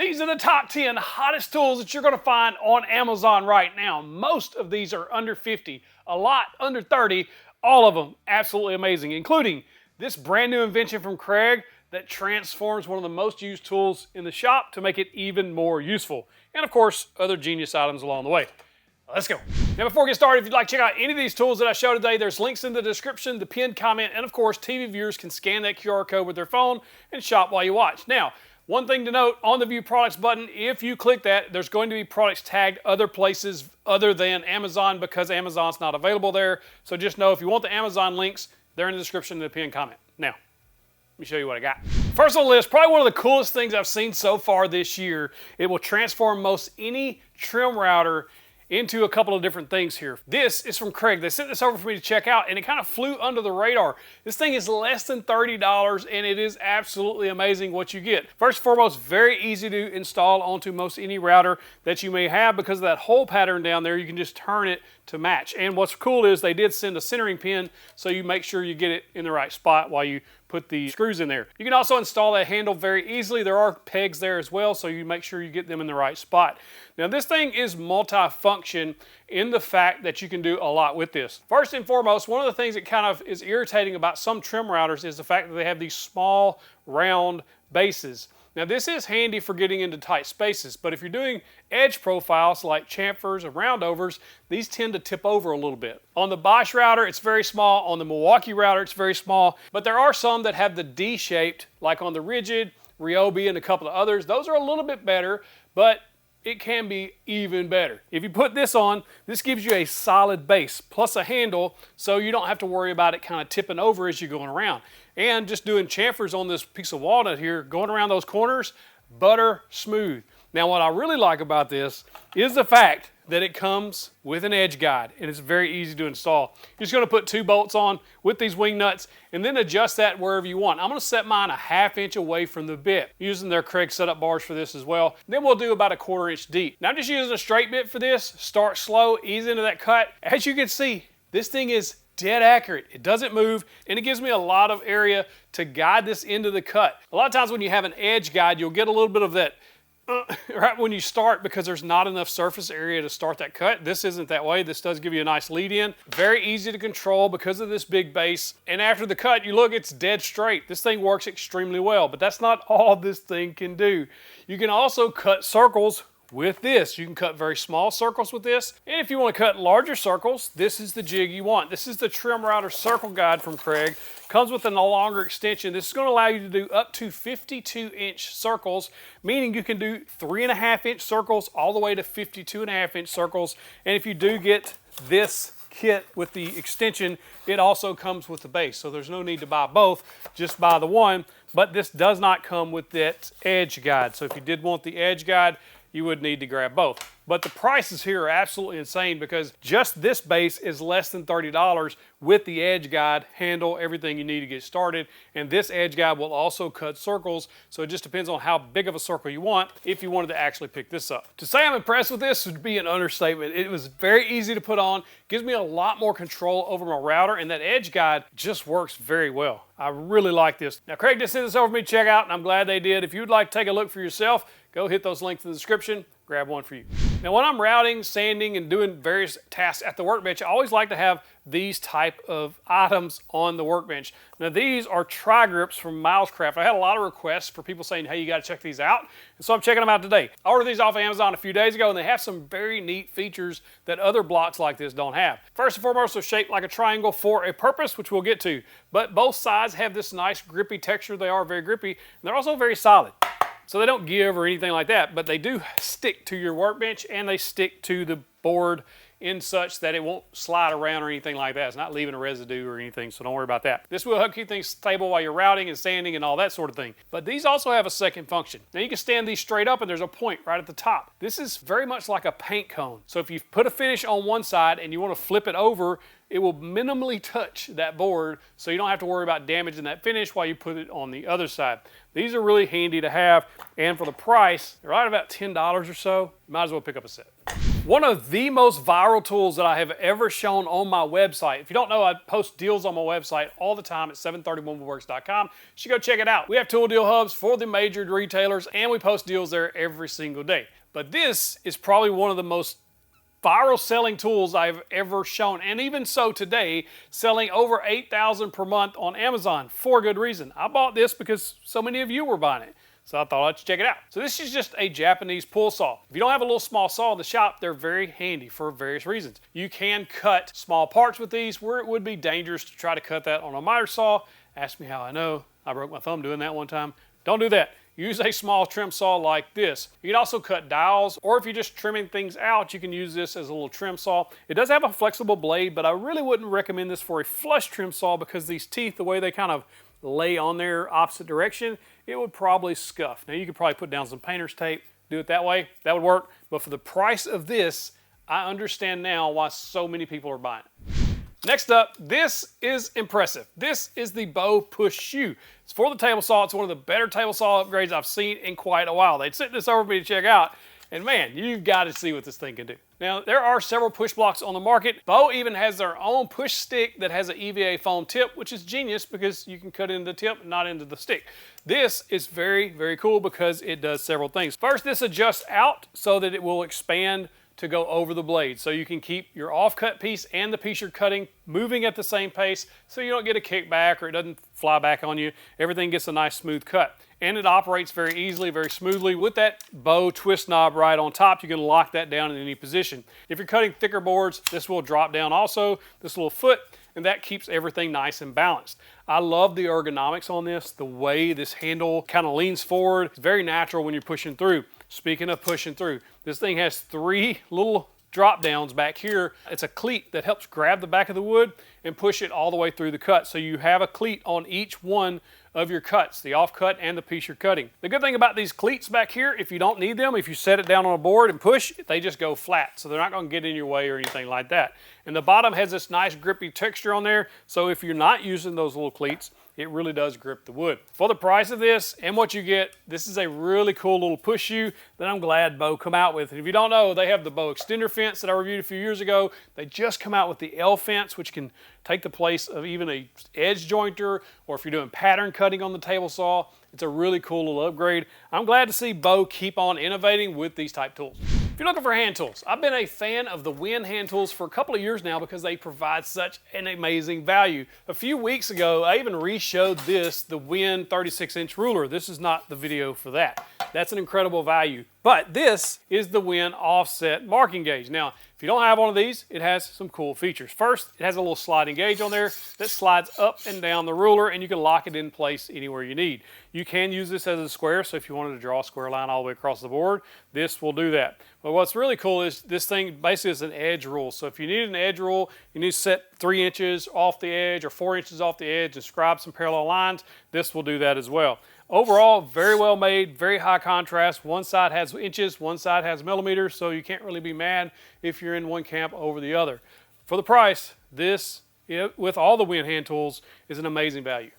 These are the top 10 hottest tools that you're going to find on Amazon right now. Most of these are under 50, a lot under 30, all of them absolutely amazing, including this brand new invention from Kreg that transforms one of the most used tools in the shop to make it even more useful. And of course, other genius items along the way. Let's go. Now before we get started, if you'd like to check out any of these tools that I show today, there's links in the description, the pinned comment, and of course, TV viewers can scan that QR code with their phone and shop while you watch. Now, one thing to note, on the View Products button, if you click that, there's going to be products tagged other places other than Amazon because Amazon's not available there. So just know if you want the Amazon links, they're in the description and the pinned comment. Now, let me show you what I got. First on the list, probably one of the coolest things I've seen so far this year. It will transform most any trim router into a couple of different things here. This is from Kreg. They sent this over for me to check out and it kind of flew under the radar. This thing is less than $30 and it is absolutely amazing what you get. First and foremost, very easy to install onto most any router that you may have because of that hole pattern down there. You can just turn it to match. And what's cool is they did send a centering pin so you make sure you get it in the right spot while you put the screws in there. You can also install that handle very easily. There are pegs there as well, so you make sure you get them in the right spot. Now this thing is multi-function in the fact that you can do a lot with this. First and foremost, one of the things that kind of is irritating about some trim routers is the fact that they have these small round bases. Now this is handy for getting into tight spaces, but if you're doing edge profiles like chamfers and roundovers, these tend to tip over a little bit. On the Bosch router, it's very small. On the Milwaukee router, it's very small, but there are some that have the D-shaped, like on the Rigid, Ryobi, and a couple of others. Those are a little bit better, but it can be even better. If you put this on, this gives you a solid base, plus a handle, so you don't have to worry about it kind of tipping over as you're going around. And just doing chamfers on this piece of walnut here, going around those corners, butter smooth. Now what I really like about this is the fact that it comes with an edge guide and it's very easy to install. You're just gonna put 2 bolts on with these wing nuts and then adjust that wherever you want. I'm gonna set mine a 1/2 inch away from the bit, using their Kreg setup bars for this as well. Then we'll do about a 1/4 inch deep. Now I'm just using a straight bit for this. Start slow, ease into that cut. As you can see, this thing is dead accurate. It doesn't move, and it gives me a lot of area to guide this into the cut. A lot of times when you have an edge guide, you'll get a little bit of that right when you start because there's not enough surface area to start that cut. This isn't that way. This does give you a nice lead in. Very easy to control because of this big base. And after the cut, you look, it's dead straight. This thing works extremely well, but that's not all this thing can do. You can also cut circles with this. You can cut very small circles with this. And if you want to cut larger circles, this is the jig you want. This is the Trim Router Circle Guide from Kreg. Comes with a longer extension. This is going to allow you to do up to 52-inch circles, meaning you can do 3.5 inch circles all the way to 52.5 inch circles. And if you do get this kit with the extension, it also comes with the base. So there's no need to buy both, just buy the one. But this does not come with that edge guide. So if you did want the edge guide, you would need to grab both. But the prices here are absolutely insane because just this base is less than $30 with the edge guide, handle, everything you need to get started. And this edge guide will also cut circles, so it just depends on how big of a circle you want if you wanted to actually pick this up. To say I'm impressed with this would be an understatement. It was very easy to put on, gives me a lot more control over my router, and that edge guide just works very well. I really like this. Now Kreg just sent this over for me to check out, and I'm glad they did. If you'd like to take a look for yourself, go hit those links in the description, grab one for you. Now when I'm routing, sanding, and doing various tasks at the workbench, I always like to have these type of items on the workbench. Now these are TriGrips from Milescraft. I had a lot of requests for people saying, hey, you gotta check these out. And so I'm checking them out today. I ordered these off of Amazon a few days ago and they have some very neat features that other blocks like this don't have. First and foremost, they're shaped like a triangle for a purpose, which we'll get to. But both sides have this nice grippy texture. They are very grippy, and they're also very solid. So they don't give or anything like that, but they do stick to your workbench and they stick to the board in such that it won't slide around or anything like that. It's not leaving a residue or anything, so don't worry about that. This will help keep things stable while you're routing and sanding and all that sort of thing. But these also have a second function. Now you can stand these straight up and there's a point right at the top. This is very much like a paint cone. So if you put a finish on one side and you want to flip it over, it will minimally touch that board so you don't have to worry about damaging that finish while you put it on the other side. These are really handy to have, and for the price, they're right about $10 or so. You might as well pick up a set. One of the most viral tools that I have ever shown on my website. If you don't know, I post deals on my website all the time at 731woodworks.com. You should go check it out. We have tool deal hubs for the major retailers, and we post deals there every single day. But this is probably one of the most viral selling tools I've ever shown, and even so today, selling over 8,000 per month on Amazon for good reason. I bought this because so many of you were buying it. So I thought I'd check it out. So this is just a Japanese pull saw. If you don't have a little small saw in the shop, they're very handy for various reasons. You can cut small parts with these where it would be dangerous to try to cut that on a miter saw. Ask me how I know. I broke my thumb doing that one time. Don't do that. Use a small trim saw like this. You can also cut dowels, or if you're just trimming things out, you can use this as a little trim saw. It does have a flexible blade, but I really wouldn't recommend this for a flush trim saw because these teeth, the way they kind of lay on their opposite direction, it would probably scuff. Now you could probably put down some painter's tape, do it that way, that would work. But for the price of this, I understand now why so many people are buying it. Next up, this is impressive. This is the Bow Push Shoe. It's for the table saw. It's one of the better table saw upgrades I've seen in quite a while. They'd sent this over for me to check out, and man, you've got to see what this thing can do. Now, there are several push blocks on the market. Bow even has their own push stick that has an EVA foam tip, which is genius because you can cut into the tip and not into the stick. This is very, very cool because it does several things. First, this adjusts out so that it will expand to go over the blade. So you can keep your off-cut piece and the piece you're cutting moving at the same pace so you don't get a kickback or it doesn't fly back on you. Everything gets a nice smooth cut. And it operates very easily, very smoothly. With that bow twist knob right on top, you can lock that down in any position. If you're cutting thicker boards, this will drop down also, this little foot, and that keeps everything nice and balanced. I love the ergonomics on this, the way this handle kind of leans forward. It's very natural when you're pushing through. Speaking of pushing through, this thing has 3 little drop downs back here. It's a cleat that helps grab the back of the wood and push it all the way through the cut. So you have a cleat on each one of your cuts, the off cut and the piece you're cutting. The good thing about these cleats back here, if you don't need them, if you set it down on a board and push, they just go flat. So they're not gonna get in your way or anything like that. And the bottom has this nice grippy texture on there. So if you're not using those little cleats, it really does grip the wood. For the price of this and what you get, this is a really cool little push shoe that I'm glad Bow come out with. And if you don't know, they have the Bow extender fence that I reviewed a few years ago. They just come out with the L fence, which can take the place of even a edge jointer, or if you're doing pattern cutting on the table saw, it's a really cool little upgrade. I'm glad to see Bow keep on innovating with these type tools. If you're looking for hand tools, I've been a fan of the WEN hand tools for a couple of years now because they provide such an amazing value. A few weeks ago, I even re-showed this, the WEN 36-inch ruler. This is not the video for that. That's an incredible value. But this is the WEN offset marking gauge. Now, if you don't have one of these, it has some cool features. First, it has a little sliding gauge on there that slides up and down the ruler, and you can lock it in place anywhere you need. You can use this as a square, so if you wanted to draw a square line all the way across the board, this will do that. But what's really cool is this thing basically is an edge rule. So if you need an edge rule, you need to set 3 inches off the edge or 4 inches off the edge and scribe some parallel lines. This will do that as well. Overall, very well made, very high contrast. One side has inches, one side has millimeters, so you can't really be mad if you're in one camp over the other. For the price, this, with all the WEN hand tools, is an amazing value.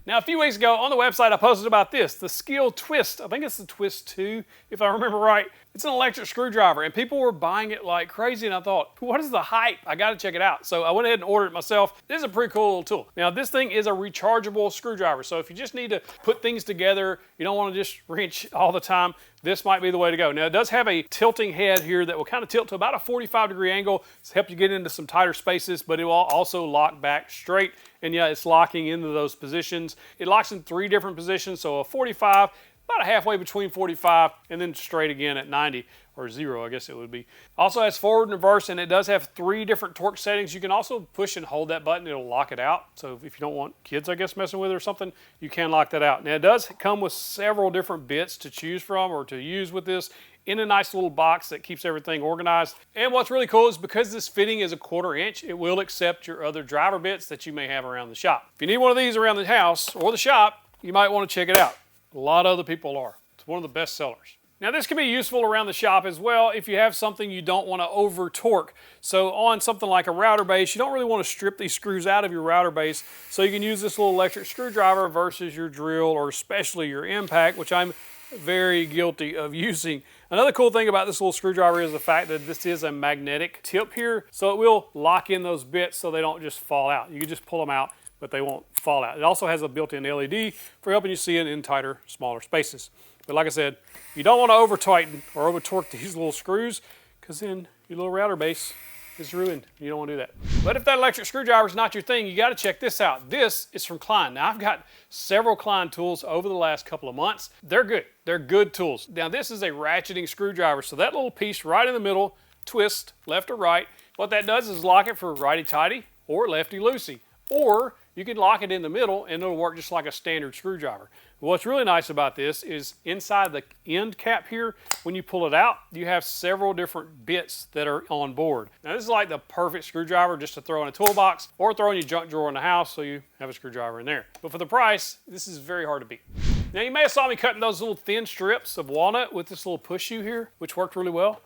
Now, a few weeks ago on the website, I posted about this, the SKIL Twist. I think it's the Twist 2, if I remember right. It's an electric screwdriver, and people were buying it like crazy, and I thought, what is the hype? I gotta check it out. So I went ahead and ordered it myself. This is a pretty cool little tool. Now, this thing is a rechargeable screwdriver, so if you just need to put things together, you don't wanna just wrench all the time, this might be the way to go. Now, it does have a tilting head here that will kind of tilt to about a 45-degree angle to help you get into some tighter spaces, but it will also lock back straight. And yeah, it's locking into those positions. It locks in 3 different positions, so a 45, about halfway between 45, and then straight again at 90, or 0, I guess it would be. Also has forward and reverse, and it does have 3 different torque settings. You can also push and hold that button, it'll lock it out. So if you don't want kids, I guess, messing with it or something, you can lock that out. Now, it does come with several different bits to choose from or to use with this in a nice little box that keeps everything organized. And what's really cool is because this fitting is a 1/4 inch, it will accept your other driver bits that you may have around the shop. If you need one of these around the house or the shop, you might want to check it out. A lot of other people are. It's one of the best sellers. Now, this can be useful around the shop as well if you have something you don't want to over torque. So on something like a router base, you don't really want to strip these screws out of your router base, so you can use this little electric screwdriver versus your drill or especially your impact, which I'm very guilty of using. Another cool thing about this little screwdriver is the fact that this is a magnetic tip here, so it will lock in those bits so they don't just fall out. You can just pull them out, but they won't fall out. It also has a built-in LED for helping you see it in tighter, smaller spaces. But like I said, you don't want to over-tighten or over-torque these little screws, because then your little router base is ruined. You don't want to do that. But if that electric screwdriver is not your thing, you got to check this out. This is from Klein. Now, I've got several Klein tools over the last couple of months. They're good. They're good tools. Now, this is a ratcheting screwdriver, so that little piece right in the middle, twist left or right. What that does is lock it for righty-tighty or lefty-loosey. Or you can lock it in the middle and it'll work just like a standard screwdriver. What's really nice about this is inside the end cap here, when you pull it out, you have several different bits that are on board. Now this is like the perfect screwdriver just to throw in a toolbox or throw in your junk drawer in the house so you have a screwdriver in there. But for the price, this is very hard to beat. Now you may have saw me cutting those little thin strips of walnut with this little push shoe here, which worked really well.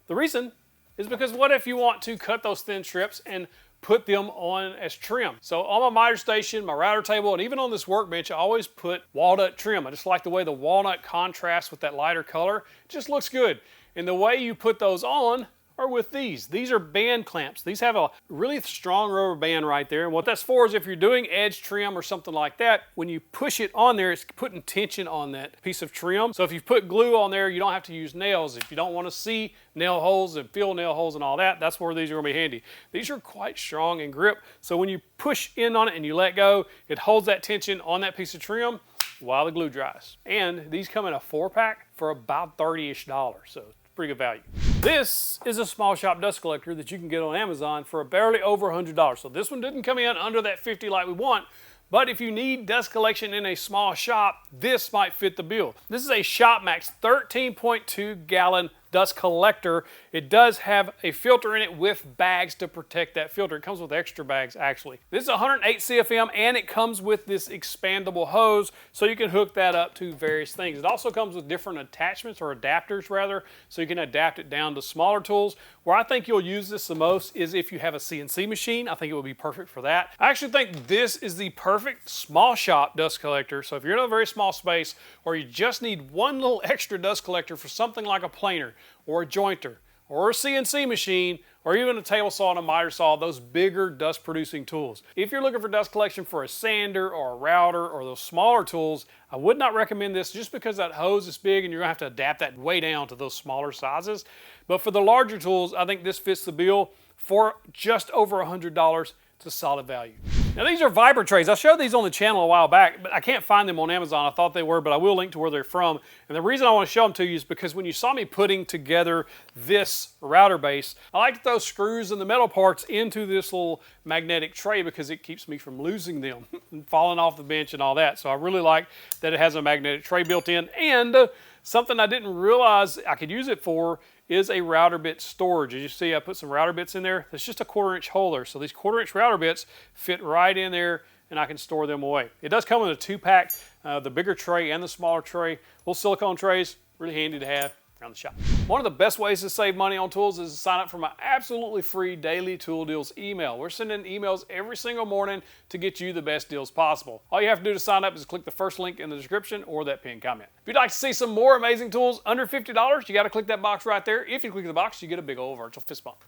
The reason is because what if you want to cut those thin strips and put them on as trim? So on my miter station, my router table, and even on this workbench, I always put walnut trim. I just like the way the walnut contrasts with that lighter color. It just looks good. And the way you put those on are with these. These are band clamps. These have a really strong rubber band right there. And what that's for is if you're doing edge trim or something like that, when you push it on there, it's putting tension on that piece of trim. So if you put glue on there, you don't have to use nails. If you don't want to see nail holes and feel nail holes and all that, that's where these are going to be handy. These are quite strong in grip. So when you push in on it and you let go, it holds that tension on that piece of trim while the glue dries. And these come in a 4-pack for about $30-ish. So pretty good value. This is a small shop dust collector that you can get on Amazon for barely over $100. So this one didn't come in under that 50 like we want, but if you need dust collection in a small shop, this might fit the bill. This is a ShopMax 13.2 gallon dust collector. It does have a filter in it with bags to protect that filter. It comes with extra bags actually. This is 108 CFM and it comes with this expandable hose so you can hook that up to various things. It also comes with different attachments or adapters rather, so you can adapt it down to smaller tools. Where I think you'll use this the most is if you have a CNC machine. I think it would be perfect for that. I actually think this is the perfect small shop dust collector. So if you're in a very small space or you just need one little extra dust collector for something like a planer or a jointer or a CNC machine or even a table saw and a miter saw, those bigger dust producing tools. If you're looking for dust collection for a sander or a router or those smaller tools, I would not recommend this just because that hose is big and you're gonna have to adapt that way down to those smaller sizes. But for the larger tools, I think this fits the bill for just over $100. It's a solid value. Now these are vibra trays. I showed these on the channel a while back, but I can't find them on Amazon. I thought they were, but I will link to where they're from. And the reason I want to show them to you is because when you saw me putting together this router base, I like to throw screws and the metal parts into this little magnetic tray because it keeps me from losing them and falling off the bench and all that. So I really like that it has a magnetic tray built in. And something I didn't realize I could use it for is a router bit storage. As you see, I put some router bits in there. It's just a 1/4-inch holder. So these 1/4-inch router bits fit right in there and I can store them away. It does come in a 2-pack, the bigger tray and the smaller tray. Little silicone trays, really handy to have around the shop. One of the best ways to save money on tools is to sign up for my absolutely free daily tool deals email. We're sending emails every single morning to get you the best deals possible. All you have to do to sign up is click the first link in the description or that pinned comment. If you'd like to see some more amazing tools under $50, you got to click that box right there. If you click the box, you get a big old virtual fist bump.